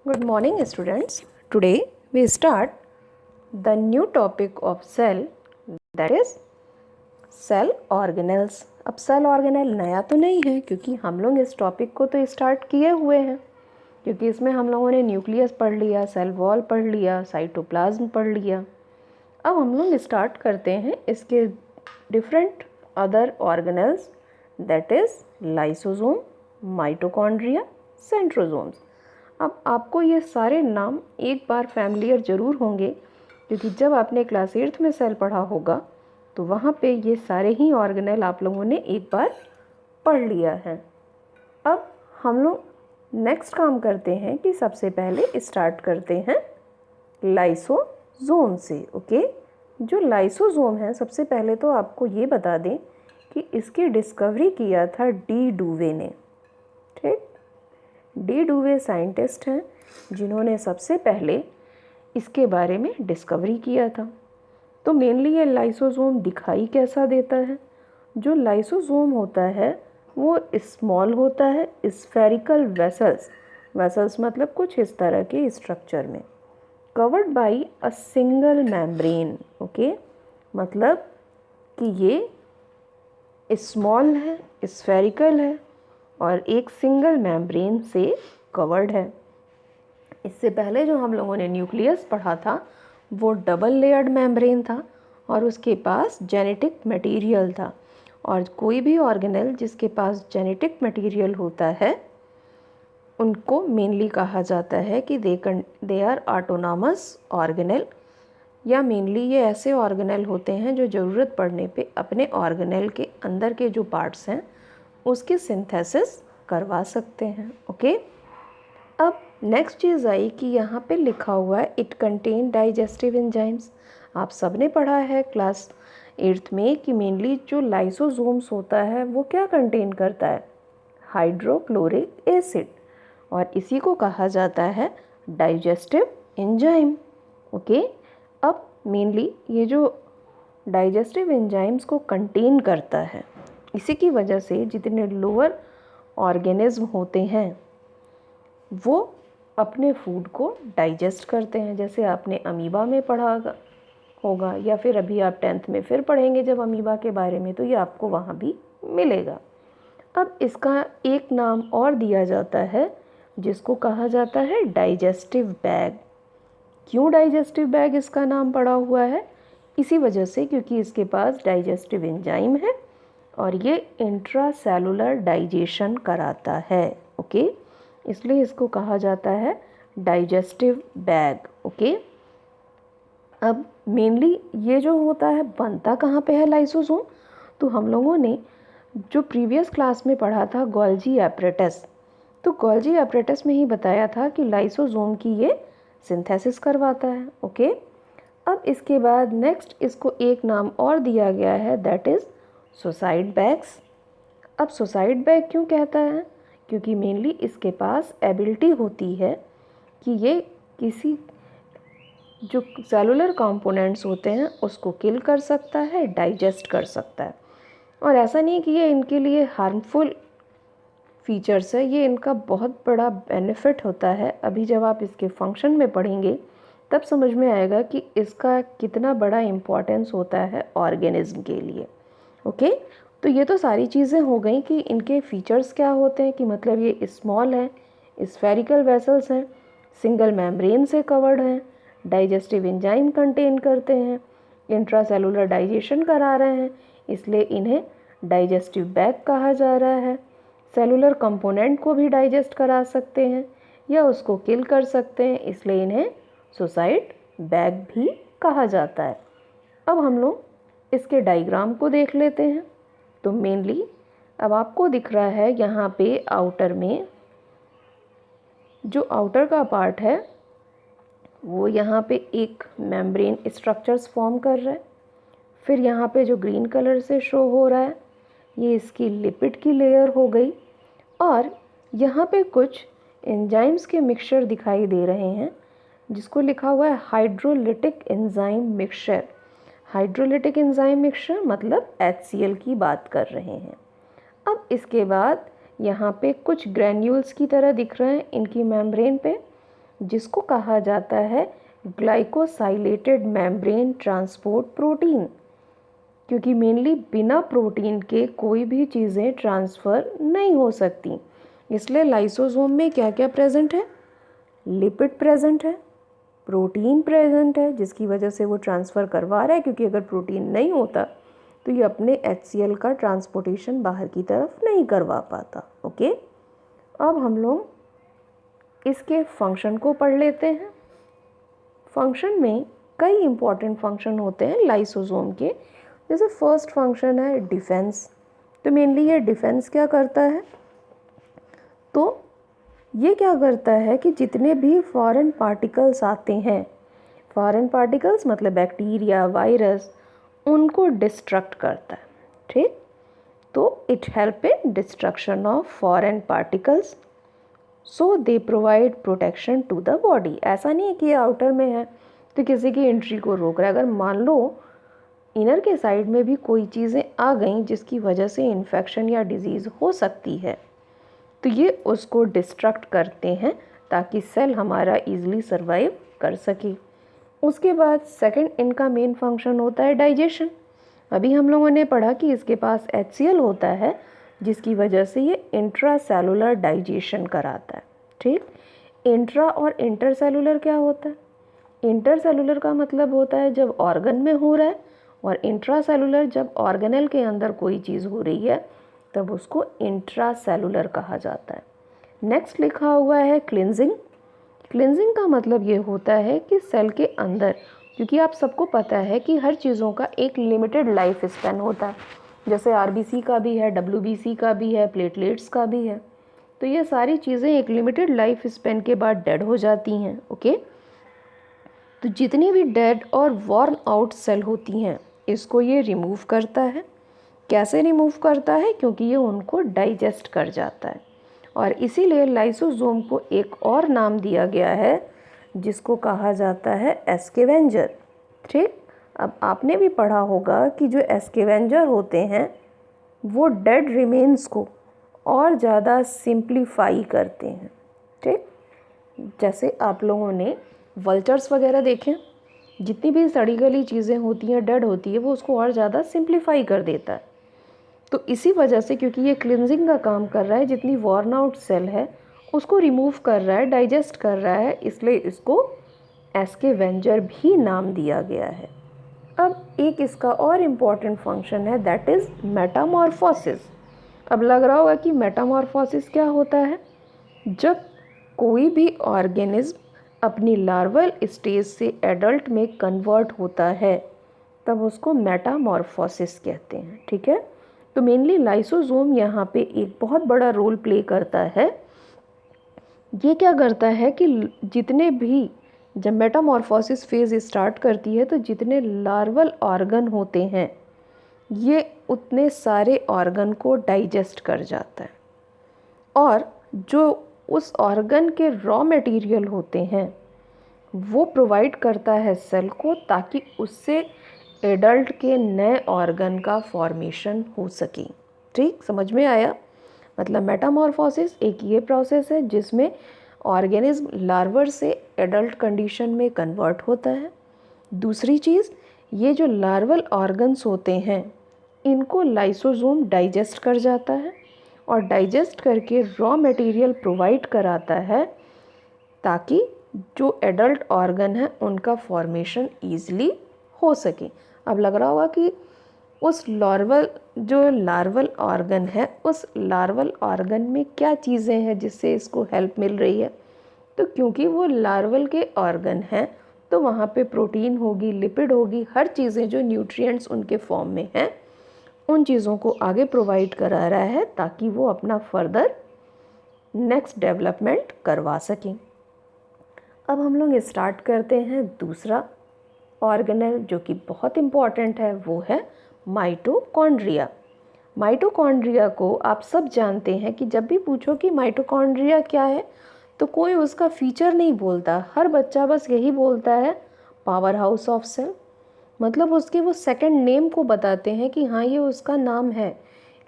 Good morning students. Today we start the new topic of cell, that is cell organelles. अब cell organelle नया तो नहीं है क्योंकि हम लोग इस टॉपिक को तो स्टार्ट किए हुए हैं, क्योंकि इसमें हम लोगों ने न्यूक्लियस पढ़ लिया, सेल वॉल पढ़ लिया, साइटोप्लाज्म पढ़ लिया। अब हम लोग स्टार्ट करते हैं इसके different other organelles, that is lysosome, mitochondria, centrosomes. अब आपको ये सारे नाम एक बार फैमिलियर ज़रूर होंगे क्योंकि जब आपने क्लास 8th में सेल पढ़ा होगा तो वहाँ पे ये सारे ही ऑर्गेनेल आप लोगों ने एक बार पढ़ लिया है। अब हम लोग नेक्स्ट काम करते हैं कि सबसे पहले स्टार्ट करते हैं लाइसोसोम से। ओके, जो लाइसोसोम है सबसे पहले तो आपको ये बता दें कि इसकी डिस्कवरी किया था डी डुवे ने। ठीक, डी डुवे साइंटिस्ट हैं जिन्होंने सबसे पहले इसके बारे में डिस्कवरी किया था। तो मेनली ये लाइसोसोम दिखाई कैसा देता है? जो लाइसोसोम होता है वो स्मॉल होता है, स्फेरिकल वेसल्स मतलब कुछ इस तरह के स्ट्रक्चर में, covered by a single membrane. Okay, मतलब कि ये स्मॉल है, स्फेरिकल है और एक सिंगल मेम्ब्रेन से कवर्ड है। इससे पहले जो हम लोगों ने न्यूक्लियस पढ़ा था वो डबल लेयर्ड मेम्ब्रेन था और उसके पास जेनेटिक मटेरियल था। और कोई भी ऑर्गेनेल जिसके पास जेनेटिक मटेरियल होता है उनको मेनली कहा जाता है कि दे आर ऑटोनॉमस ऑर्गेनेल, या मेनली ये ऐसे ऑर्गेनेल होते हैं जो ज़रूरत पड़ने पे अपने ऑर्गेनेल के अंदर के जो पार्ट्स हैं उसकी सिंथेसिस करवा सकते हैं। ओके, अब नेक्स्ट चीज़ आई कि यहाँ पे लिखा हुआ है इट कंटेन डाइजेस्टिव एंजाइम्स। आप सब ने पढ़ा है क्लास 8th में कि मेनली जो लाइसोसोम्स होता है वो क्या कंटेन करता है? हाइड्रोक्लोरिक एसिड, और इसी को कहा जाता है डाइजेस्टिव एंजाइम। ओके, अब मेनली ये जो डाइजेस्टिव एंजाइम्स को कंटेन करता है, इसी की वजह से जितने लोअर ऑर्गेनिज्म होते हैं वो अपने फूड को डाइजेस्ट करते हैं। जैसे आपने अमीबा में पढ़ा होगा या फिर अभी आप 10th में फिर पढ़ेंगे जब अमीबा के बारे में, तो ये आपको वहाँ भी मिलेगा। अब इसका एक नाम और दिया जाता है जिसको कहा जाता है डाइजेस्टिव बैग। क्यों डाइजेस्टिव बैग इसका नाम पड़ा हुआ है? इसी वजह से क्योंकि इसके पास डाइजेस्टिव एंजाइम है और ये इंट्रासेलुलर डाइजेशन कराता है। ओके, इसलिए इसको कहा जाता है डाइजेस्टिव बैग। ओके, अब मेनली ये जो होता है बनता कहाँ पे है लाइसोसोम? तो हम लोगों ने जो प्रीवियस क्लास में पढ़ा था गोल्जी एपरेटस, तो गोल्जी एपरेटस में ही बताया था कि लाइसोसोम की ये सिंथेसिस करवाता है। ओके, अब इसके बाद नेक्स्ट इसको एक नाम और दिया गया है, दैट इज़ सुसाइड बैग्स। अब सुसाइड बैग क्यों कहता है? क्योंकि मेनली इसके पास एबिलिटी होती है कि ये किसी जो सेलुलर कंपोनेंट्स होते हैं उसको किल कर सकता है, डाइजेस्ट कर सकता है। और ऐसा नहीं कि ये इनके लिए हार्मफुल फीचर्स है, ये इनका बहुत बड़ा बेनिफिट होता है। अभी जब आप इसके फंक्शन में पढ़ेंगे तब समझ में आएगा कि इसका कितना बड़ा इम्पोर्टेंस होता है ऑर्गेनिज्म के लिए। ओके, तो ये तो सारी चीज़ें हो गई कि इनके फीचर्स क्या होते हैं, कि मतलब ये स्मॉल है, स्फेरिकल वेसल्स हैं, सिंगल मेम्ब्रेन से कवर्ड हैं, डाइजेस्टिव एंजाइम कंटेन करते हैं, इंट्रासेलुलर डाइजेशन करा रहे हैं, इसलिए इन्हें डाइजेस्टिव बैग कहा जा रहा है। सेलुलर कंपोनेंट को भी डाइजेस्ट करा सकते हैं या उसको किल कर सकते हैं, इसलिए इन्हें सुसाइड बैग भी कहा जाता है। अब हम लोग इसके डायग्राम को देख लेते हैं। तो मेनली अब आपको दिख रहा है यहाँ पे आउटर में जो आउटर का पार्ट है वो यहाँ पे एक मेम्ब्रेन स्ट्रक्चर्स फॉर्म कर रहा है। फिर यहाँ पे जो ग्रीन कलर से शो हो रहा है ये इसकी लिपिड की लेयर हो गई, और यहाँ पे कुछ एंजाइम्स के मिक्सचर दिखाई दे रहे हैं जिसको लिखा हुआ है hydrolytic enzyme mixture. Hydrolytic enzyme mixture मतलब HCl की बात कर रहे हैं। अब इसके बाद यहाँ पे कुछ ग्रैन्यूल्स की तरह दिख रहे हैं इनकी मेम्ब्रेन पे, जिसको कहा जाता है ग्लाइकोसाइलेटेड मेम्ब्रेन ट्रांसपोर्ट प्रोटीन, क्योंकि मेनली बिना प्रोटीन के कोई भी चीज़ें ट्रांसफ़र नहीं हो सकती। इसलिए लाइसोसोम में क्या क्या प्रेजेंट है? लिपिड प्रेजेंट है, प्रोटीन प्रेजेंट है, जिसकी वजह से वो ट्रांसफ़र करवा रहा है, क्योंकि अगर प्रोटीन नहीं होता तो ये अपने HCl का ट्रांसपोर्टेशन बाहर की तरफ नहीं करवा पाता। ओके, अब हम लोग इसके फंक्शन को पढ़ लेते हैं। फंक्शन में कई इंपॉर्टेंट फंक्शन होते हैं लाइसोसोम के। जैसे फर्स्ट फंक्शन है डिफेंस। तो मेनली ये डिफेंस क्या करता है? तो ये क्या करता है कि जितने भी फॉरेन पार्टिकल्स आते हैं, फॉरेन पार्टिकल्स मतलब बैक्टीरिया, वायरस, उनको डिस्ट्रक्ट करता है। ठीक, तो it help in destruction of foreign particles, so they provide protection to the body. ऐसा नहीं है कि ये आउटर में है तो किसी की एंट्री को रोक रहा है। अगर मान लो इनर के साइड में भी कोई चीज़ें आ गई जिसकी वजह से इन्फेक्शन या डिजीज़ हो सकती है, तो ये उसको डिस्ट्रक्ट करते हैं ताकि सेल हमारा इजीली सरवाइव कर सके। उसके बाद सेकंड इनका मेन फंक्शन होता है डाइजेशन। अभी हम लोगों ने पढ़ा कि इसके पास HCl होता है, जिसकी वजह से ये इंट्रासेलुलर डाइजेशन कराता है। ठीक, इंट्रा और इंटरसेलुलर क्या होता है? इंटरसेलुलर का मतलब होता है जब ऑर्गन में हो रहा है, और इंट्रासेलुलर जब ऑर्गेनेल के अंदर कोई चीज़ हो रही है तब उसको इंट्रासेलुलर कहा जाता है। नेक्स्ट लिखा हुआ है क्लिनजिंग। क्लिनजिंग का मतलब ये होता है कि सेल के अंदर, क्योंकि आप सबको पता है कि हर चीज़ों का एक लिमिटेड लाइफ स्पैन होता है, जैसे RBC का भी है, WBC का भी है, प्लेटलेट्स का भी है। तो ये सारी चीज़ें एक लिमिटेड लाइफ स्पैन के बाद डेड हो जाती हैं। ओके, तो जितनी भी डेड और वॉर्न आउट सेल होती हैं इसको ये रिमूव करता है। कैसे रिमूव करता है? क्योंकि ये उनको डाइजेस्ट कर जाता है, और इसीलिए लाइसोसोम को एक और नाम दिया गया है जिसको कहा जाता है एस्केवेंजर। ठीक, अब आपने भी पढ़ा होगा कि जो एस्केवेंजर होते हैं वो डेड रिमेन्स को और ज़्यादा सिंप्लीफाई करते हैं। ठीक, जैसे आप लोगों ने वल्चर्स वगैरह देखें, जितनी भी सड़ी गली चीज़ें होती हैं, डेड होती है, वो उसको और ज़्यादा सिंप्लीफाई कर देता है। तो इसी वजह से, क्योंकि ये क्लिनजिंग का काम कर रहा है, जितनी वॉर्न आउट सेल है उसको रिमूव कर रहा है, डाइजेस्ट कर रहा है, इसलिए इसको एस्केवेंजर भी नाम दिया गया है। अब एक इसका और इम्पॉर्टेंट फंक्शन है, दैट इज़ मेटामॉर्फोसिस। अब लग रहा होगा कि मेटामॉर्फोसिस क्या होता है? जब कोई भी ऑर्गेनिज्म अपनी लार्वल स्टेज से एडल्ट में कन्वर्ट होता है तब उसको मेटामॉर्फोसिस कहते हैं। ठीक है, तो मेनली लाइसोसोम यहाँ पे एक बहुत बड़ा रोल प्ले करता है। ये क्या करता है कि जितने भी, जब मेटामॉर्फोसिस फेज स्टार्ट करती है तो जितने लार्वल ऑर्गन होते हैं ये उतने सारे ऑर्गन को डाइजेस्ट कर जाता है, और जो उस ऑर्गन के रॉ मटेरियल होते हैं वो प्रोवाइड करता है सेल को, ताकि उससे एडल्ट के नए ऑर्गन का फॉर्मेशन हो सके। ठीक, समझ में आया? मतलब मेटामॉर्फोसिस एक ये प्रोसेस है जिसमें ऑर्गेनिज्म लार्वर से एडल्ट कंडीशन में कन्वर्ट होता है। दूसरी चीज़, ये जो लार्वल ऑर्गन्स होते हैं इनको लाइसोसोम डाइजेस्ट कर जाता है, और डाइजेस्ट करके रॉ मटेरियल प्रोवाइड कराता है ताकि जो एडल्ट ऑर्गन है उनका फॉर्मेशन ईज़िली हो सके। अब लग रहा होगा कि उस लार्वल ऑर्गन है, उस लार्वल ऑर्गन में क्या चीज़ें हैं जिससे इसको हेल्प मिल रही है। तो क्योंकि वो लार्वल के ऑर्गन हैं तो वहाँ पे प्रोटीन होगी, लिपिड होगी, हर चीज़ें जो न्यूट्रिएंट्स उनके फॉर्म में हैं उन चीज़ों को आगे प्रोवाइड करा रहा है ताकि वो अपना फर्दर नेक्स्ट डेवलपमेंट करवा सकें। अब हम लोग स्टार्ट करते हैं दूसरा ऑर्गेनेल जो कि बहुत इम्पॉर्टेंट है, वो है माइटोकॉन्ड्रिया। माइटोकॉन्ड्रिया को आप सब जानते हैं कि जब भी पूछो कि माइटोकॉन्ड्रिया क्या है तो कोई उसका फीचर नहीं बोलता, हर बच्चा बस यही बोलता है पावर हाउस ऑफ सेल। मतलब उसके वो सेकंड नेम को बताते हैं कि हाँ ये उसका नाम है,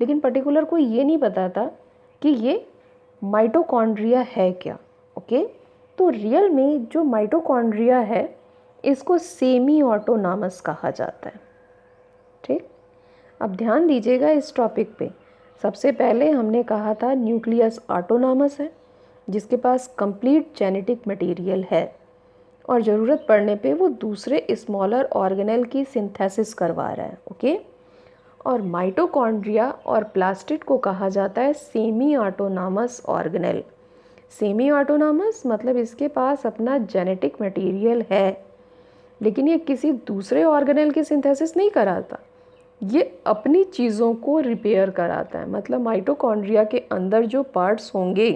लेकिन पर्टिकुलर कोई ये नहीं बताता कि ये माइटोकॉन्ड्रिया है क्या। ओके, तो रियल में जो माइटोकॉन्ड्रिया है इसको सेमी ऑटोनॉमस कहा जाता है। ठीक, अब ध्यान दीजिएगा इस टॉपिक पे। सबसे पहले हमने कहा था न्यूक्लियस ऑटोनॉमस है, जिसके पास कंप्लीट जेनेटिक मटेरियल है और ज़रूरत पड़ने पे वो दूसरे स्मॉलर ऑर्गेनेल की सिंथेसिस करवा रहा है। ओके, और माइटोकॉन्ड्रिया और प्लास्टिड को कहा जाता है semi autonomous organelle. Semi autonomous मतलब इसके पास अपना जेनेटिक मटेरियल है, लेकिन ये किसी दूसरे ऑर्गेनेल की सिंथेसिस नहीं कराता, ये अपनी चीज़ों को रिपेयर कराता है। मतलब माइटोकॉन्ड्रिया के अंदर जो पार्ट्स होंगे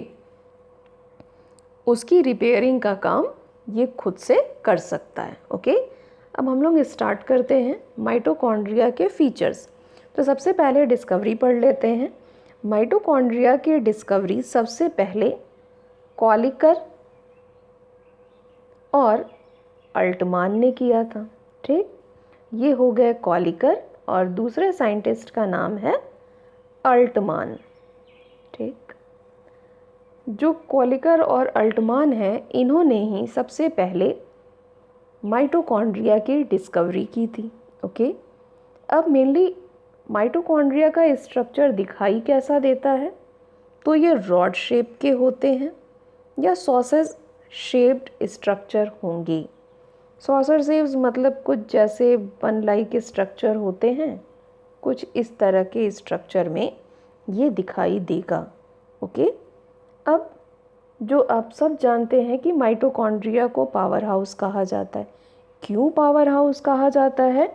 उसकी रिपेयरिंग का काम ये खुद से कर सकता है। ओके, अब हम लोग स्टार्ट करते हैं माइटोकॉन्ड्रिया के फीचर्स। तो सबसे पहले डिस्कवरी पढ़ लेते हैं। माइटोकॉन्ड्रिया की डिस्कवरी सबसे पहले कॉलिकर और अल्टमान ने किया था। ठीक, ये हो गए कॉलिकर और दूसरे साइंटिस्ट का नाम है अल्टमान। ठीक, जो कॉलिकर और अल्टमान है इन्होंने ही सबसे पहले माइटोकॉन्ड्रिया की डिस्कवरी की थी। ओके, अब मेनली माइटोकॉन्ड्रिया का स्ट्रक्चर दिखाई कैसा देता है, तो ये रॉड शेप के होते हैं या सॉसेज शेप्ड स्ट्रक्चर होंगे। सॉसर शेप्स मतलब कुछ जैसे बन लाइक स्ट्रक्चर होते हैं, कुछ इस तरह के स्ट्रक्चर में ये दिखाई देगा। ओके, अब जो आप सब जानते हैं कि माइटोकॉन्ड्रिया को पावर हाउस कहा जाता है। क्यों पावर हाउस कहा जाता है?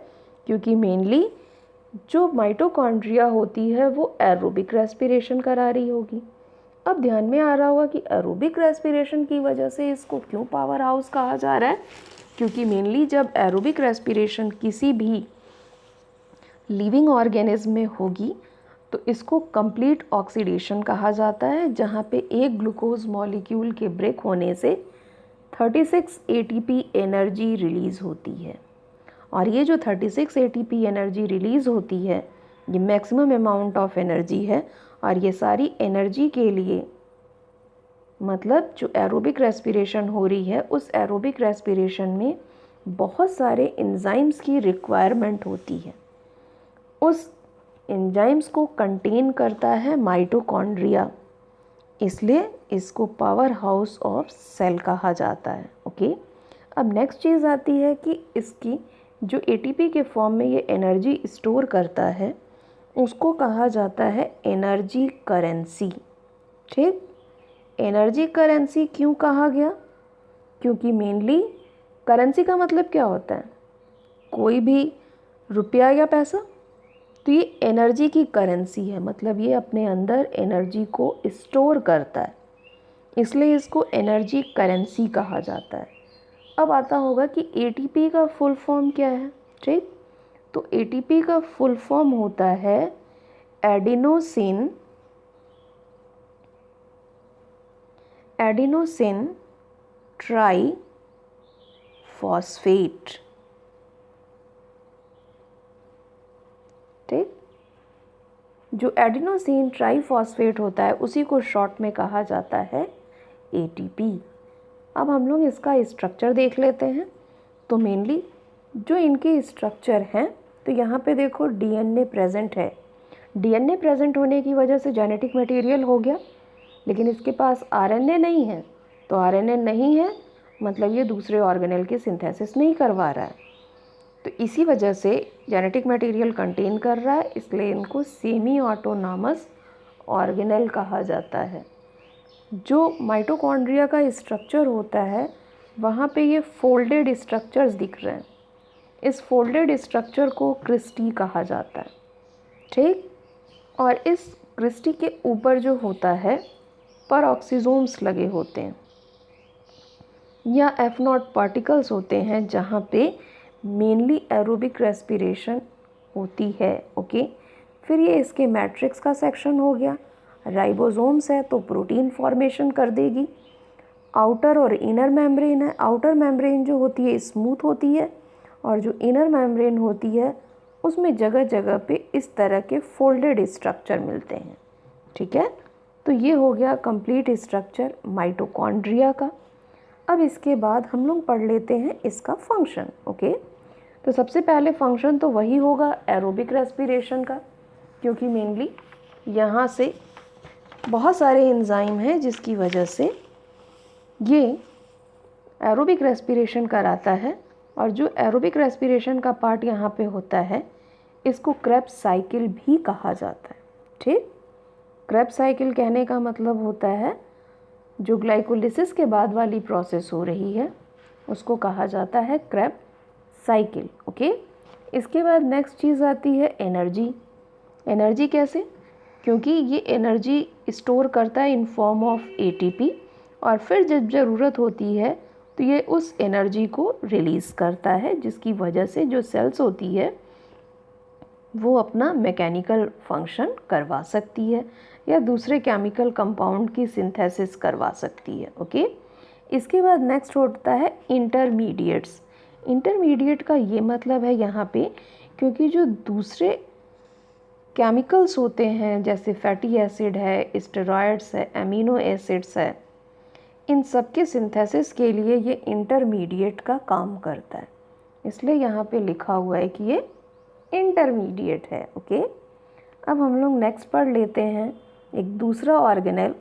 क्योंकि मेनली जो माइटोकॉन्ड्रिया होती है वो एरोबिक रेस्पिरेशन करा रही होगी। अब ध्यान में आ रहा होगा कि एरोबिक रेस्पिरेशन की वजह से इसको क्यों पावर हाउस कहा जा रहा है, क्योंकि मेनली जब एरोबिक रेस्पिरेशन किसी भी लिविंग ऑर्गेनिज्म में होगी तो इसको कंप्लीट ऑक्सीडेशन कहा जाता है, जहाँ पे एक ग्लूकोज मॉलिक्यूल के ब्रेक होने से 36 एटीपी एनर्जी रिलीज़ होती है। और ये जो 36 एटीपी एनर्जी रिलीज़ होती है ये मैक्सिमम अमाउंट ऑफ एनर्जी है, और ये सारी एनर्जी के लिए मतलब जो एरोबिक रेस्पिरेशन हो रही है उस एरोबिक रेस्पिरेशन में बहुत सारे एंजाइम्स की रिक्वायरमेंट होती है। उस एंजाइम्स को कंटेन करता है माइटोकॉन्ड्रिया, इसलिए इसको पावर हाउस ऑफ सेल कहा जाता है। ओके, अब नेक्स्ट चीज़ आती है कि इसकी जो एटीपी के फॉर्म में ये एनर्जी स्टोर करता है उसको कहा जाता है एनर्जी करेंसी। ठीक, एनर्जी करेंसी क्यों कहा गया? क्योंकि मेनली करेंसी का मतलब क्या होता है? कोई भी रुपया या पैसा, तो ये एनर्जी की करेंसी है, मतलब ये अपने अंदर एनर्जी को स्टोर करता है, इसलिए इसको एनर्जी करेंसी कहा जाता है। अब आता होगा कि एटीपी का फुल फॉर्म क्या है। ठीक, तो एटीपी का फुल फॉर्म होता है एडिनोसिन ट्राई फॉस्फेट। ठीक, जो एडिनोसिन ट्राईफॉस्फेट होता है उसी को शॉर्ट में कहा जाता है एटीपी। अब हम लोग इसका स्ट्रक्चर देख लेते हैं। तो मेनली जो इनके स्ट्रक्चर हैं, तो यहाँ पे देखो डीएनए प्रेजेंट है। डीएनए प्रेजेंट होने की वजह से जेनेटिक मटेरियल हो गया, लेकिन इसके पास आरएनए नहीं है। तो आरएनए नहीं है मतलब ये दूसरे ऑर्गेनेल की सिंथेसिस नहीं करवा रहा है, तो इसी वजह से जेनेटिक मटेरियल कंटेन कर रहा है, इसलिए इनको सेमी ऑटोनॉमस ऑर्गेनेल कहा जाता है। जो माइटोकॉन्ड्रिया का स्ट्रक्चर होता है वहाँ पे ये फोल्डेड स्ट्रक्चर्स दिख रहे हैं, इस फोल्डेड स्ट्रक्चर को क्रिस्टी कहा जाता है। ठीक, और इस क्रिस्टी के ऊपर जो होता है परऑक्सीजोम्स लगे होते हैं या F0 पार्टिकल्स होते हैं, जहाँ पे मेनली एरोबिक रेस्पिरेशन होती है। ओके, फिर ये इसके मैट्रिक्स का सेक्शन हो गया। राइबोसोम्स है तो प्रोटीन फॉर्मेशन कर देगी। आउटर और इनर मेम्ब्रेन है। आउटर मेम्ब्रेन जो होती है स्मूथ होती है, और जो इनर मेम्ब्रेन होती है उसमें जगह जगह पे इस तरह के फोल्डेड स्ट्रक्चर मिलते हैं। ठीक है, तो ये हो गया कंप्लीट स्ट्रक्चर माइटोकॉन्ड्रिया का। अब इसके बाद हम लोग पढ़ लेते हैं इसका फंक्शन। ओके, तो सबसे पहले फंक्शन तो वही होगा एरोबिक रेस्पिरेशन का, क्योंकि मेनली यहाँ से बहुत सारे एंजाइम हैं जिसकी वजह से ये एरोबिक रेस्पिरेशन कराता है। और जो एरोबिक रेस्पिरेशन का पार्ट यहाँ पे होता है इसको क्रेब्स साइकिल भी कहा जाता है। ठीक, क्रेब्स साइकिल कहने का मतलब होता है जो ग्लाइकोलिसिस के बाद वाली प्रोसेस हो रही है उसको कहा जाता है क्रेब्स साइकिल। ओके, इसके बाद नेक्स्ट चीज़ आती है एनर्जी। एनर्जी कैसे? क्योंकि ये एनर्जी स्टोर करता है इन फॉर्म ऑफ एटीपी, और फिर जब ज़रूरत होती है तो ये उस एनर्जी को रिलीज़ करता है, जिसकी वजह से जो सेल्स होती है वो अपना मैकेनिकल फंक्शन करवा सकती है या दूसरे केमिकल कंपाउंड की सिंथेसिस करवा सकती है। ओके, इसके बाद नेक्स्ट होता है इंटरमीडिएट्स। इंटरमीडिएट का ये मतलब है यहाँ पे, क्योंकि जो दूसरे केमिकल्स होते हैं जैसे फैटी एसिड है, स्टेरॉइड्स है, एमिनो एसिड्स है, इन सब के सिंथेसिस के लिए ये इंटरमीडिएट का काम करता है, इसलिए यहाँ पे लिखा हुआ है कि ये इंटरमीडिएट है। ओके, अब हम लोग नेक्स्ट पढ़ लेते हैं एक दूसरा ऑर्गेनेल,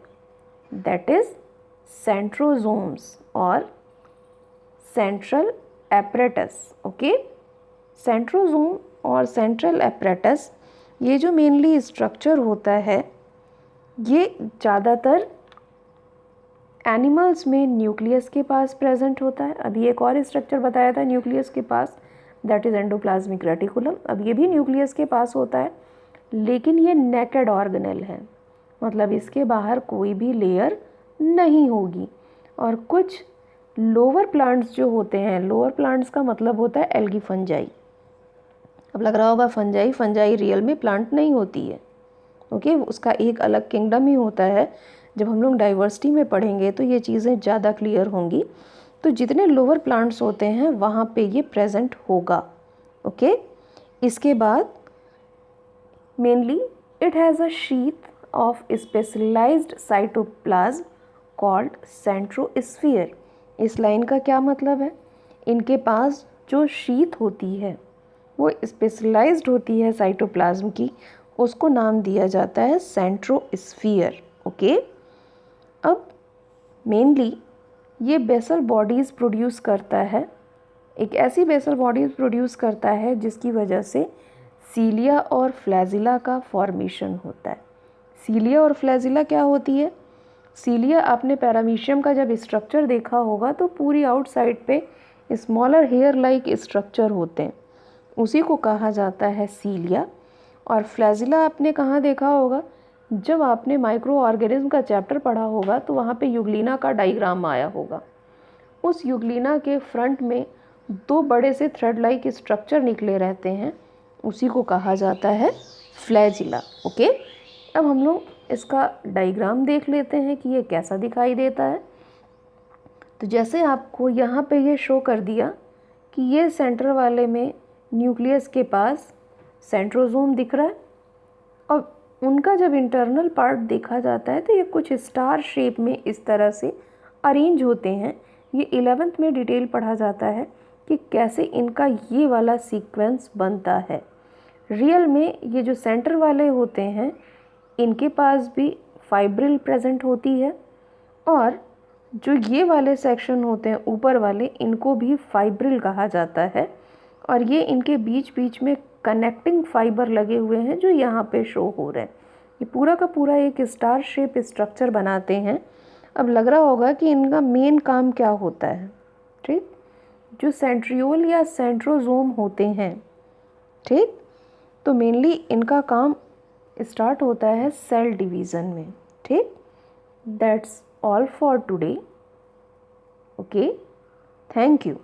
दैट इज सेंट्रोसोम्स और सेंट्रल एपरेटस। ओके, सेंट्रोसोम और सेंट्रल एपरेटस ये जो मेनली स्ट्रक्चर होता है ये ज़्यादातर एनिमल्स में न्यूक्लियस के पास प्रेजेंट होता है। अभी एक और स्ट्रक्चर बताया था न्यूक्लियस के पास, दैट इज़ एंडोप्लाज्मिक रेटिकुलम। अब ये भी न्यूक्लियस के पास होता है, लेकिन ये नेकेड ऑर्गेनेल है, मतलब इसके बाहर कोई भी लेयर नहीं होगी। और कुछ लोअर प्लांट्स जो होते हैं, लोअर प्लांट्स का मतलब होता है एल्गी फंजाई। अब लग रहा होगा फंजाई, फंजाई रियल में प्लांट नहीं होती है। ओके, उसका एक अलग किंगडम ही होता है। जब हम लोग डाइवर्सिटी में पढ़ेंगे तो ये चीज़ें ज़्यादा क्लियर होंगी। तो जितने लोअर प्लांट्स होते हैं वहाँ पे ये प्रेजेंट होगा। ओके, इसके बाद mainly it has a sheath of specialized cytoplasm called centrosphere. इस लाइन का क्या मतलब है? इनके पास जो शीथ होती है वो स्पेशलाइज्ड होती है साइटोप्लाज्म की, उसको नाम दिया जाता है सेंट्रोस्फीयर। ओके, अब मेनली ये बेसल बॉडीज़ प्रोड्यूस करता है, एक ऐसी बेसल बॉडीज़ प्रोड्यूस करता है जिसकी वजह से सीलिया और फ्लैजिला का फॉर्मेशन होता है। सीलिया और फ्लैजिला क्या होती है? सीलिया आपने पैरामीशियम का जब स्ट्रक्चर देखा होगा तो पूरी आउटसाइड पे स्मॉलर हेयर लाइक स्ट्रक्चर होते हैं, उसी को कहा जाता है सीलिया। और फ्लैजिला आपने कहाँ देखा होगा? जब आपने माइक्रो ऑर्गेनिज्म का चैप्टर पढ़ा होगा तो वहाँ पे यूग्लिना का डायग्राम आया होगा। उस यूग्लिना के फ्रंट में दो बड़े से थ्रेड लाइक स्ट्रक्चर निकले रहते हैं, उसी को कहा जाता है फ्लैजिला। ओके, अब हम लोग इसका डायग्राम देख लेते हैं कि ये कैसा दिखाई देता है। तो जैसे आपको यहाँ पे ये शो कर दिया कि ये सेंटर वाले में न्यूक्लियस के पास सेंट्रोसोम दिख रहा है, और उनका जब इंटरनल पार्ट देखा जाता है तो ये कुछ स्टार शेप में इस तरह से अरेंज होते हैं। ये 11th में डिटेल पढ़ा जाता है कि कैसे इनका ये वाला सीक्वेंस बनता है। रियल में ये जो सेंटर वाले होते हैं इनके पास भी फाइब्रिल प्रेजेंट होती है, और जो ये वाले सेक्शन होते हैं ऊपर वाले, इनको भी फाइब्रिल कहा जाता है। और ये इनके बीच बीच में कनेक्टिंग फाइबर लगे हुए हैं जो यहाँ पे शो हो रहे हैं। ये पूरा का पूरा एक स्टार शेप स्ट्रक्चर बनाते हैं। अब लग रहा होगा कि इनका मेन काम क्या होता है। ठीक, जो सेंट्रियोल या सेंट्रोसोम होते हैं, ठीक, तो मेनली इनका काम स्टार्ट होता है सेल डिवीज़न में। ठीक, that's all for today. Okay, thank you.